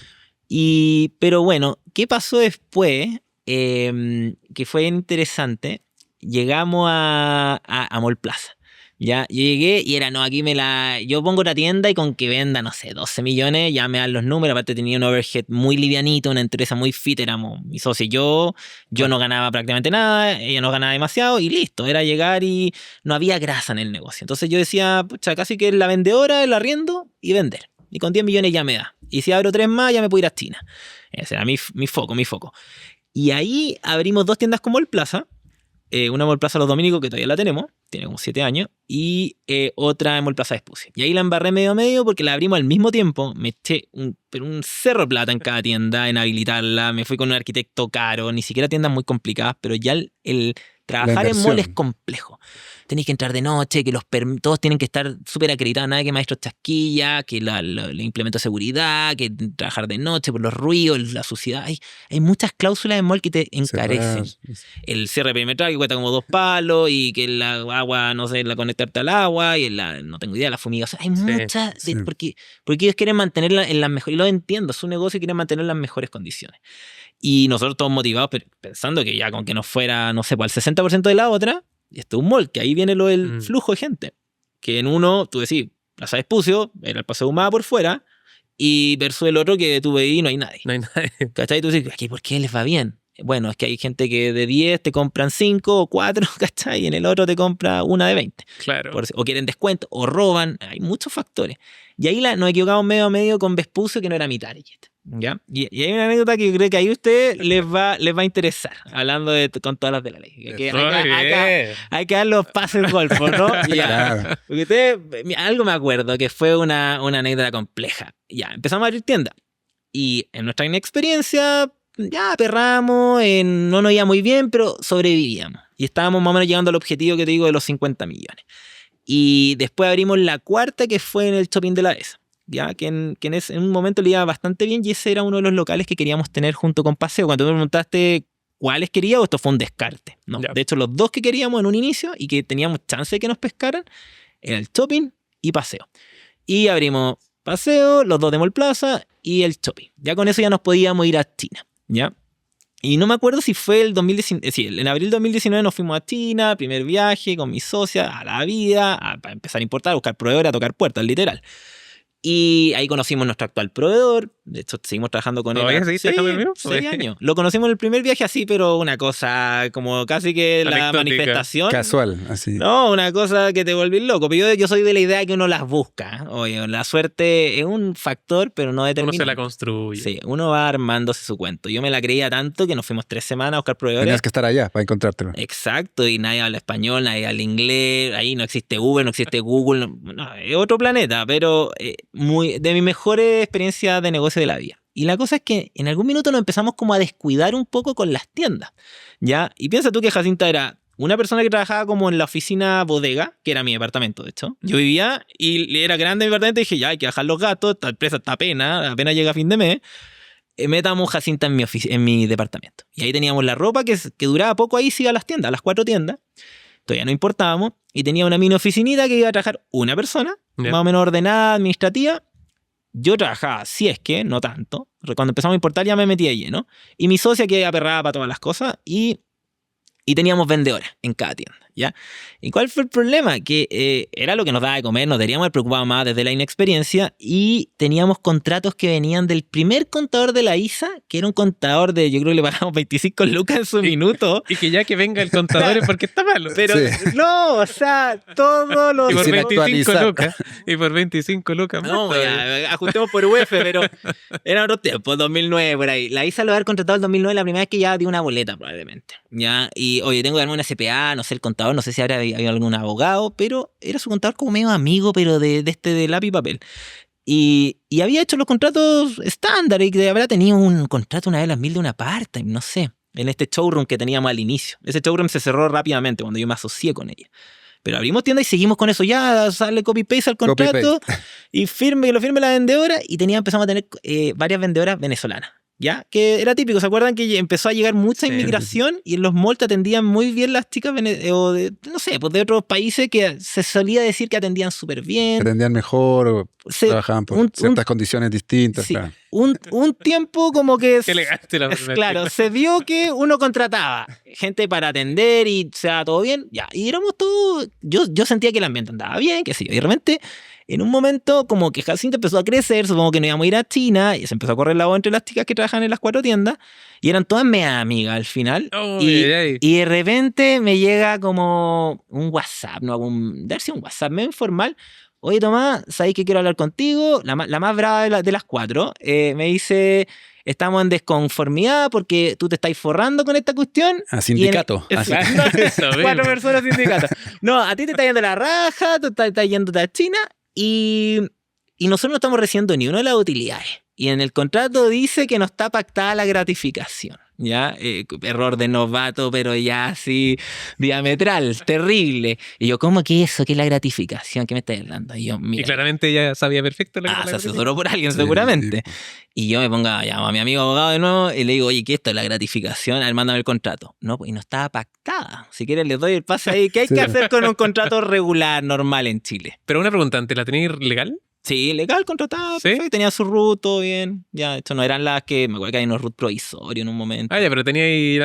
Speaker 1: Pero bueno, ¿qué pasó después? Que fue interesante. Llegamos a Mall Plaza. Ya, yo llegué y era, no, yo pongo una tienda y con que venda, no sé, 12 millones, ya me dan los números. Aparte tenía un overhead muy livianito, una empresa muy fit, éramos mi socio y yo no ganaba prácticamente nada, ella no ganaba demasiado y listo, era llegar y no había grasa en el negocio. Entonces yo decía, pucha, casi que la vendedora, el arriendo y vender. Y con 10 millones ya me da. Y si abro 3 más, ya me puedo ir a China. Ese era mi foco. Y ahí abrimos 2 tiendas con Mall Plaza. Una en Mall Plaza Los Dominicos, que todavía la tenemos, tiene como 7 años, y otra en Mall Plaza Vespucio. Y ahí la embarré medio a medio porque la abrimos al mismo tiempo, me eché un cerro de plata en cada tienda, en habilitarla, me fui con un arquitecto caro, ni siquiera tiendas muy complicadas, pero ya el trabajar en mall es complejo. Tenéis que entrar de noche, que todos tienen que estar súper acreditados, nada que maestros chasquilla, que el implemento de seguridad, que trabajar de noche por los ruidos, la suciedad. Hay muchas cláusulas en mall que te encarecen. El cierre perimetral que cuesta como 2 palos y que el agua, no sé, la conectarte al agua y no tengo idea, la fumigación. Hay muchas, porque ellos quieren mantenerla en las mejores, y lo entiendo, su negocio y quieren mantener las mejores condiciones. Y nosotros todos motivados pensando que ya con que nos fuera, no sé, pues el 60% de la otra, y esto es un mall, que ahí viene el flujo de gente. Que en uno, tú decís, Plaza Vespucio, era el Paseo Humada por fuera, y versus el otro que tú veís y no hay nadie.
Speaker 3: No hay nadie.
Speaker 1: ¿Cachai? Y tú dices, ¿aquí por qué les va bien? Bueno, es que hay gente que de 10 te compran 5 o 4, ¿cachai? Y en el otro te compra una de 20.
Speaker 3: Claro.
Speaker 1: O quieren descuento, o roban. Hay muchos factores. Y ahí nos equivocamos medio a medio con Vespucio, que no era mi target. ¿Ya? Y hay una anécdota que yo creo que ahí a ustedes les va a interesar, hablando con todas las de la ley. Que hay que dar los pases del golfo, ¿no?
Speaker 2: Claro.
Speaker 1: Porque ustedes, algo me acuerdo, que fue una anécdota compleja. Ya, empezamos a abrir tiendas. Y en nuestra inexperiencia, ya perramos, no nos iba muy bien, pero sobrevivíamos. Y estábamos más o menos llegando al objetivo que te digo de los 50 millones. Y después abrimos la cuarta, que fue en el Shopping de la ESA. Ya, que en un momento le iba bastante bien y ese era uno de los locales que queríamos tener junto con Paseo. Cuando tú me preguntaste cuáles queríamos, esto fue un descarte. No, de hecho, los 2 que queríamos en un inicio y que teníamos chance de que nos pescaran era el Shopping y Paseo. Y abrimos Paseo, los 2 de Mall Plaza y el Shopping. Ya con eso ya nos podíamos ir a China, ¿ya? Y no me acuerdo si fue el 2019, sí, en abril 2019 nos fuimos a China, primer viaje con mi socia, a la vida, para empezar a importar, a buscar proveedores, a tocar puertas, literal. Y ahí conocimos nuestro actual proveedor. De hecho, seguimos trabajando con él.
Speaker 3: ¿Todavía seguís trabajando conmigo?
Speaker 1: 6 años. Lo conocimos en el primer viaje así, pero una cosa como casi que la manifestación.
Speaker 2: Casual, así.
Speaker 1: No, una cosa que te volví loco. Pero yo soy de la idea que uno las busca. Oye, la suerte es un factor, pero no determinante.
Speaker 3: Uno se la construye.
Speaker 1: Sí, uno va armándose su cuento. Yo me la creía tanto que nos fuimos 3 semanas a buscar proveedores.
Speaker 2: Tenías que estar allá para encontrártelo.
Speaker 1: Exacto, y nadie habla español, nadie habla inglés. Ahí no existe Uber, no existe Google. No, es otro planeta, pero de mis mejores experiencias de negocio de la vida. Y la cosa es que en algún minuto nos empezamos como a descuidar un poco con las tiendas, ¿ya? Y piensa tú que Jacinta era una persona que trabajaba como en la oficina bodega, que era mi departamento, de hecho. Yo vivía y era grande mi departamento y dije, ya, hay que bajar los gastos, esta empresa está apenas llega a fin de mes. Metamos Jacinta en mi departamento. Y ahí teníamos la ropa que duraba poco, ahí se iba a las tiendas, a las 4 tiendas. Todavía no importábamos. Y tenía una mini oficinita que iba a trabajar una persona, más o menos ordenada, administrativa. Yo trabajaba, si es que, no tanto. Cuando empezamos a importar ya me metí de lleno. Y mi socia que aperraba para todas las cosas. Y teníamos vendedoras en cada tienda, ¿ya? ¿Y cuál fue el problema? Que era lo que nos daba de comer, nos deberíamos haber preocupado más desde la inexperiencia y teníamos contratos que venían del primer contador de la ISA, que era un contador de, yo creo que le pagamos 25 lucas en su minuto.
Speaker 3: Y que ya que venga el contador es porque está malo.
Speaker 1: Pero no, o sea, todos los...
Speaker 3: Y por
Speaker 2: sin
Speaker 3: 25
Speaker 2: actualizar.
Speaker 3: lucas. Y por 25 lucas.
Speaker 1: No, ya, ajustemos por UF, pero era otro tiempo, 2009 por ahí. La ISA lo había contratado en 2009, la primera vez que ya dio una boleta probablemente, ¿ya? Y oye, tengo que darme una CPA, no sé el contador, no sé si habrá habido algún abogado, pero era su contador como medio amigo, pero de lápiz y papel. Y había hecho los contratos estándar y que habrá tenido un contrato una vez a las 1000 de una part-time, no sé, en este showroom que teníamos al inicio. Ese showroom se cerró rápidamente cuando yo me asocié con ella. Pero abrimos tienda y seguimos con eso. Ya sale copy-paste al contrato y lo firme la vendedora. Y empezamos a tener varias vendedoras venezolanas. ¿Ya? Que era típico. ¿Se acuerdan que empezó a llegar mucha inmigración? Y en los malls te atendían muy bien las chicas o de, no sé, pues de otros países que se solía decir que atendían súper bien.
Speaker 2: Atendían mejor o trabajaban por ciertas condiciones distintas.
Speaker 1: Sí,
Speaker 2: claro.
Speaker 1: un tiempo como que...
Speaker 3: Qué elegante la verdad.
Speaker 1: Claro, se vio que uno contrataba gente para atender y se daba todo bien. Ya, y éramos todos... Yo sentía que el ambiente andaba bien, qué sé yo. Y de repente... En un momento, como que Jacinto empezó a crecer, supongo que no íbamos a ir a China, y se empezó a correr la voz entre las chicas que trabajan en las 4 tiendas, y eran todas media amigas al final. Y de repente me llega como un WhatsApp, ¿no? Debe ser un WhatsApp medio informal. Oye, Tomás, ¿sabéis que quiero hablar contigo? La más brava de las 4. Me dice... Estamos en desconformidad porque tú te estás forrando con esta cuestión.
Speaker 2: A sindicato.
Speaker 1: 4 personas sindicato. No, a ti te está yendo la raja, tú estás yendo a China y nosotros no estamos recibiendo ni una de las utilidades. Y en el contrato dice que no está pactada la gratificación. ¿Ya? Error de novato, pero ya así diametral, terrible. Y yo, ¿cómo que eso? ¿Qué es la gratificación? ¿Qué me estás hablando? Y yo, mira,
Speaker 3: y claramente ella sabía perfecto la
Speaker 1: se asesoró por alguien seguramente.
Speaker 2: Sí.
Speaker 1: Y yo llamo a mi amigo abogado de nuevo y le digo, oye, ¿qué esto es la gratificación? A ver, mándame el contrato. No, pues y no estaba pactada. Si quieres les doy el pase ahí. ¿Qué hay que hacer con un contrato regular, normal en Chile?
Speaker 3: Pero una pregunta, ¿te la tenías legal?
Speaker 1: Sí, legal, contratado,
Speaker 3: ¿Sí?
Speaker 1: perfecto, tenía su root, todo bien. Ya, esto no eran las que, me acuerdo que hay unos root provisorios en un momento.
Speaker 3: Ah, ya, pero las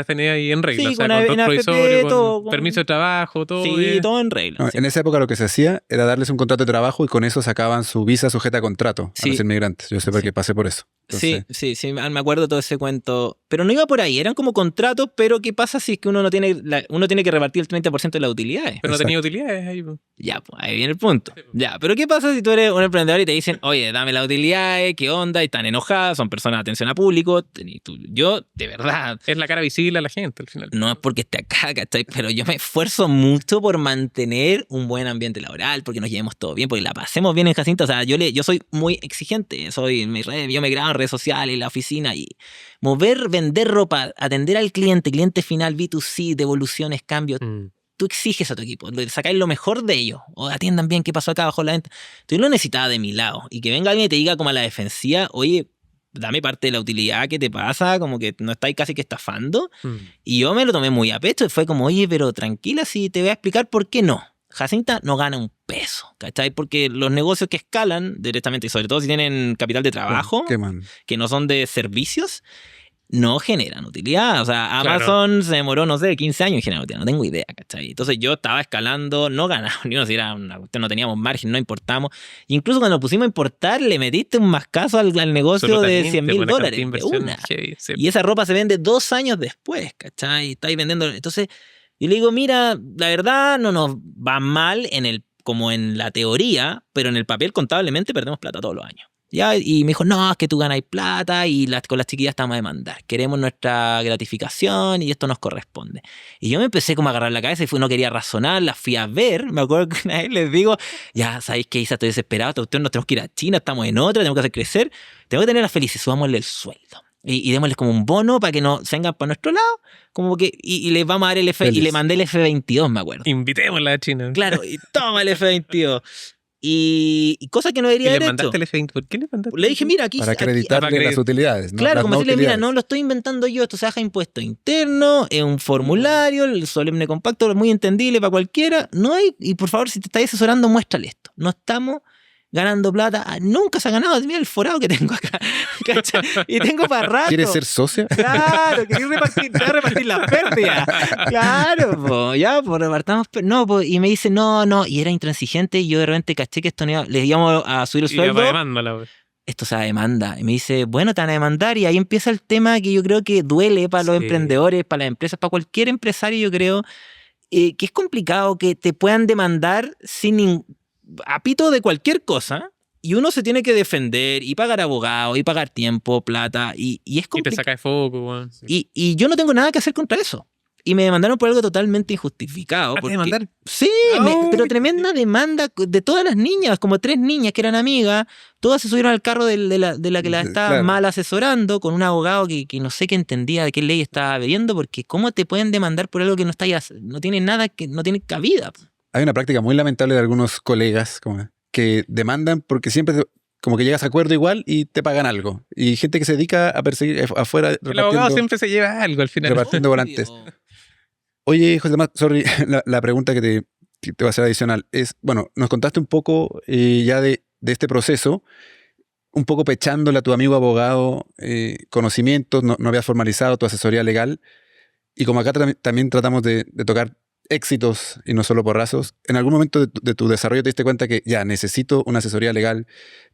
Speaker 3: tenía ahí en regla.
Speaker 1: Sí,
Speaker 3: o sea,
Speaker 1: con
Speaker 3: con
Speaker 1: AFP,
Speaker 3: provisorio,
Speaker 1: todo,
Speaker 3: con permiso de trabajo, todo.
Speaker 1: Sí,
Speaker 3: bien.
Speaker 1: todo en regla.
Speaker 2: No,
Speaker 1: sí.
Speaker 2: En esa época lo que se hacía era darles un contrato de trabajo y con eso sacaban su visa sujeta a contrato a
Speaker 1: Sí.
Speaker 2: los inmigrantes. Yo sé porque pasé por eso. Entonces,
Speaker 1: Sí, me acuerdo todo ese cuento. Pero no iba por ahí, eran como contratos, pero ¿qué pasa si es que uno tiene que repartir el 30% de las utilidades?
Speaker 3: Pero no tenía utilidades ahí.
Speaker 1: Ya, pues ahí viene el punto. Ya, pero ¿qué pasa si tú eres un emprendedor y te dicen, oye, dame las utilidades, qué onda? Y están enojadas, son personas de atención a público. Yo, de verdad,
Speaker 3: Es la cara visible a la gente al final.
Speaker 1: no es porque esté acá, ¿cachai? Pero yo me esfuerzo mucho por mantener un buen ambiente laboral, porque nos llevemos todo bien, porque la pasemos bien en Jacinto. O sea, yo soy muy exigente, yo me grabo en redes sociales, en la oficina, y vender ropa, atender al cliente final, B2C, devoluciones, cambios. Tú exiges a tu equipo, sacáis lo mejor de ellos, o atiendan bien qué pasó acá bajo la venta. Tú lo necesitabas de mi lado, y que venga alguien y te diga como a la defensiva, oye, dame parte de la utilidad que te pasa, como que no estáis casi que estafando. Y yo me lo tomé muy a pecho, y fue como, oye, pero tranquila, si te voy a explicar por qué no. Jacinta no gana un peso, ¿cachai? Porque los negocios que escalan directamente, y sobre todo si tienen capital de trabajo, que no son de servicios, no generan utilidad. O sea, Amazon se demoró, no sé, 15 años en generar utilidad. No tengo idea, ¿cachai? Entonces yo estaba escalando, no ganaba ni uno, si era una cuestión, no teníamos margen, no importamos. Incluso cuando nos pusimos a importar, le metiste un mascazo al negocio de $100,000 de una.
Speaker 3: Heavy, sí.
Speaker 1: Y esa ropa se vende 2 años después, ¿cachai? Estáis vendiendo. Entonces, yo le digo, mira, la verdad no nos va mal como en la teoría, pero en el papel contablemente perdemos plata todos los años. ¿Ya? Y me dijo, no, es que tú ganas plata y con las chiquillas estamos a demandar. Queremos nuestra gratificación y esto nos corresponde. Y yo me empecé como a agarrar la cabeza y no quería razonar, las fui a ver. Me acuerdo que una vez les digo, ya sabéis que Isa, estoy desesperado, ustedes nos tenemos que ir a China, estamos en otra, tenemos que hacer crecer. Tengo que tenerlas felices, subámosle el sueldo. Y démosles como un bono para que no se vengan para nuestro lado, como que, y les vamos a dar el y le mandé el F22, me acuerdo.
Speaker 3: Invitémosla a China.
Speaker 1: Claro, y toma el F22. Y cosa que no debería haber hecho.
Speaker 3: ¿Le mandaste el F20? ¿Por qué le mandaste?
Speaker 1: Le dije, mira, aquí...
Speaker 2: Para acreditarle las utilidades, ¿no?
Speaker 1: Claro,
Speaker 2: las
Speaker 1: como
Speaker 2: no
Speaker 1: decirle, mira,
Speaker 2: utilidades.
Speaker 1: no lo estoy inventando yo, esto se baja impuesto interno, es un formulario, el solemne compacto, es muy entendible para cualquiera. No hay, y por favor, si te estás asesorando, muéstrale esto. No estamos ganando plata. Nunca se ha ganado. Mira el forado que tengo acá. ¿Cachai? Y tengo para rato.
Speaker 2: ¿Quieres ser socia?
Speaker 1: Claro, quería repartir las pérdidas. Claro, pues repartamos. No, po, y me dice, no, y era intransigente. Y yo de repente caché que esto no iba, les íbamos a subir el sueldo. Esto se demanda. Y me dice, bueno, te van a demandar. Y ahí empieza el tema que yo creo que duele para los emprendedores, para las empresas, para cualquier empresario, yo creo, que es complicado que te puedan demandar sin apito de cualquier cosa, y uno se tiene que defender y pagar abogados y pagar tiempo, plata, y es complicado.
Speaker 3: Y te saca de foco, bueno,
Speaker 1: sí. Y yo no tengo nada que hacer contra eso. y me demandaron por algo totalmente injustificado.
Speaker 3: ¿Te demandaron?
Speaker 1: Sí, pero tremenda demanda de todas las niñas, como 3 niñas que eran amigas, todas se subieron al carro de la que la estaba mal asesorando, con un abogado que no sé qué entendía de qué ley estaba viendo, porque ¿cómo te pueden demandar por algo que no tiene nada, que no tiene cabida?
Speaker 2: Hay una práctica muy lamentable de algunos colegas que demandan porque siempre como que llegas a acuerdo igual y te pagan algo. Y gente que se dedica a perseguir afuera.
Speaker 3: El abogado siempre se lleva algo al final.
Speaker 2: Repartiendo volantes. Oye, José Tomás, sorry, la pregunta que te voy a hacer adicional es, bueno, nos contaste un poco ya de este proceso, un poco pechándole a tu amigo abogado conocimientos, no habías formalizado tu asesoría legal, y como acá también tratamos de tocar éxitos y no solo porrazos, ¿en algún momento de tu desarrollo te diste cuenta que ya necesito una asesoría legal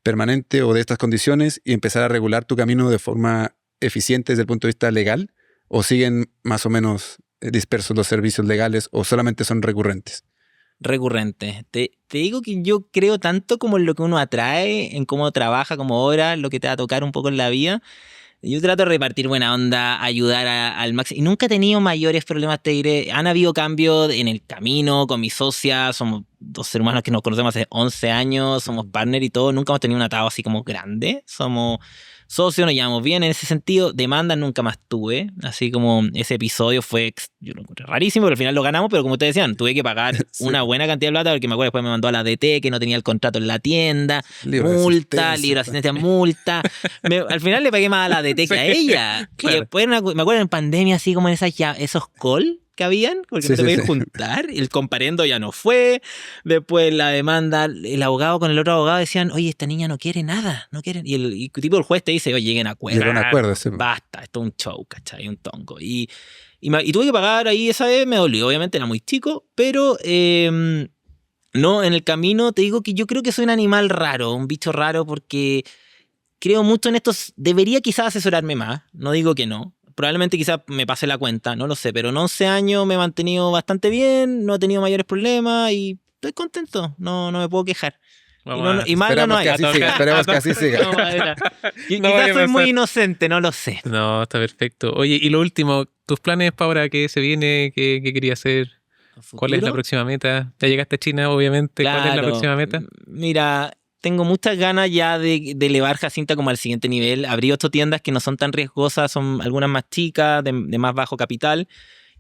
Speaker 2: permanente o de estas condiciones y empezar a regular tu camino de forma eficiente desde el punto de vista legal? ¿O siguen más o menos dispersos los servicios legales o solamente son recurrentes?
Speaker 1: Recurrentes. Te digo que yo creo tanto como en lo que uno atrae, en cómo trabaja, como obra, lo que te va a tocar un poco en la vida. Yo trato de repartir buena onda, ayudar al máximo. Y nunca he tenido mayores problemas, te diré. Han habido cambios en el camino con mi socia. Somos 2 seres humanos que nos conocemos hace 11 años. Somos partner y todo. Nunca hemos tenido un atado así como grande. Somos socios, nos llevamos bien en ese sentido. Demandas nunca más tuve. Así como ese episodio fue, yo lo encontré rarísimo, pero al final lo ganamos. Pero como ustedes decían, tuve que pagar una buena cantidad de plata porque me acuerdo después me mandó a la DT que no tenía el contrato en la tienda. Multa, libro de asistencia, multa. Al final le pagué más a la DT que a ella. Claro. Y después me acuerdo en pandemia así como en esos call que habían, porque no te podías juntar, el comparendo ya no fue, después la demanda, el abogado con el otro abogado decían, oye, esta niña no quiere nada, no quiere, y tipo el juez te dice, oye, lleguen a acuerdo.
Speaker 2: Lleguen a acuerdo, sí.
Speaker 1: Basta, esto es un show, ¿cachai? Un tongo. Y tuve que pagar ahí esa vez, me dolió, obviamente era muy chico, pero no, en el camino te digo que yo creo que soy un animal raro, un bicho raro, porque creo mucho en esto, debería quizás asesorarme más, no digo que no. Probablemente quizás me pase la cuenta, no lo sé, pero en 11 años me he mantenido bastante bien, no he tenido mayores problemas y estoy contento, no me puedo quejar. Y mal no hay.
Speaker 2: Esperemos que así siga.
Speaker 1: Quizás soy muy inocente, no lo sé.
Speaker 3: No, está perfecto. Oye, y lo último, tus planes para ahora, ¿qué se viene? ¿Qué querías hacer? ¿Cuál es la próxima meta? Ya llegaste a China, obviamente. Claro, ¿cuál es la próxima meta?
Speaker 1: Mira, tengo muchas ganas ya de elevar Jacinta como al siguiente nivel. Abrí 8 tiendas que no son tan riesgosas, son algunas más chicas, de más bajo capital.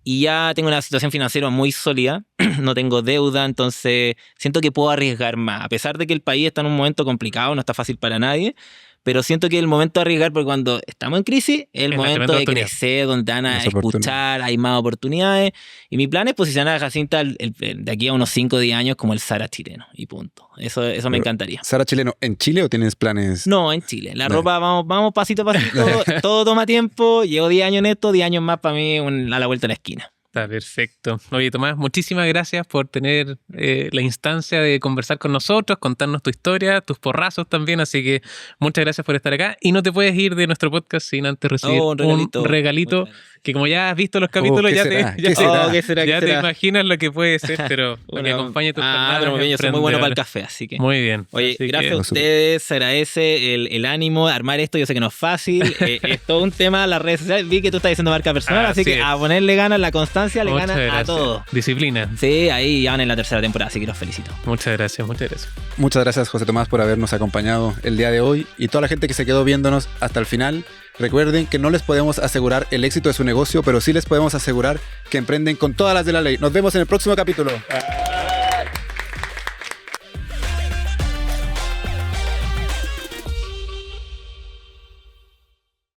Speaker 1: Y ya tengo una situación financiera muy sólida, no tengo deuda, entonces siento que puedo arriesgar más. A pesar de que el país está en un momento complicado, no está fácil para nadie, pero siento que es el momento de arriesgar porque cuando estamos en crisis es el momento de crecer, donde van a escuchar, hay más oportunidades. Y mi plan es posicionar a Jacinta de aquí a unos 5 o 10 años como el Zara chileno y punto. Eso me encantaría.
Speaker 2: ¿Zara chileno en Chile o tienes planes?
Speaker 1: No, en Chile. La ropa vamos pasito a pasito, todo toma tiempo. Llevo 10 años en esto, 10 años más para mí a la vuelta de la esquina.
Speaker 3: Está perfecto. Oye, Tomás, muchísimas gracias por tener la instancia de conversar con nosotros, contarnos tu historia, tus porrazos también, así que muchas gracias por estar acá y no te puedes ir de nuestro podcast sin antes recibir un regalito que como ya has visto los capítulos ya te imaginas lo que puede ser, pero para que acompañe tus
Speaker 1: palabras. Yo soy muy bueno para el café, así que...
Speaker 3: Muy bien.
Speaker 1: Oye, gracias a ustedes, se agradece el ánimo de armar esto, yo sé que no es fácil, es todo un tema, las redes sociales, vi que tú estás diciendo marca personal, así que a ponerle ganas, la constancia le gana a todo.
Speaker 3: Disciplina.
Speaker 1: Sí, ahí ya van en la 3ª temporada, así que los felicito.
Speaker 3: Muchas gracias, muchas gracias.
Speaker 2: Muchas gracias, José Tomás, por habernos acompañado el día de hoy y toda la gente que se quedó viéndonos hasta el final. Recuerden que no les podemos asegurar el éxito de su negocio, pero sí les podemos asegurar que emprenden con todas las de la ley. Nos vemos en el próximo capítulo.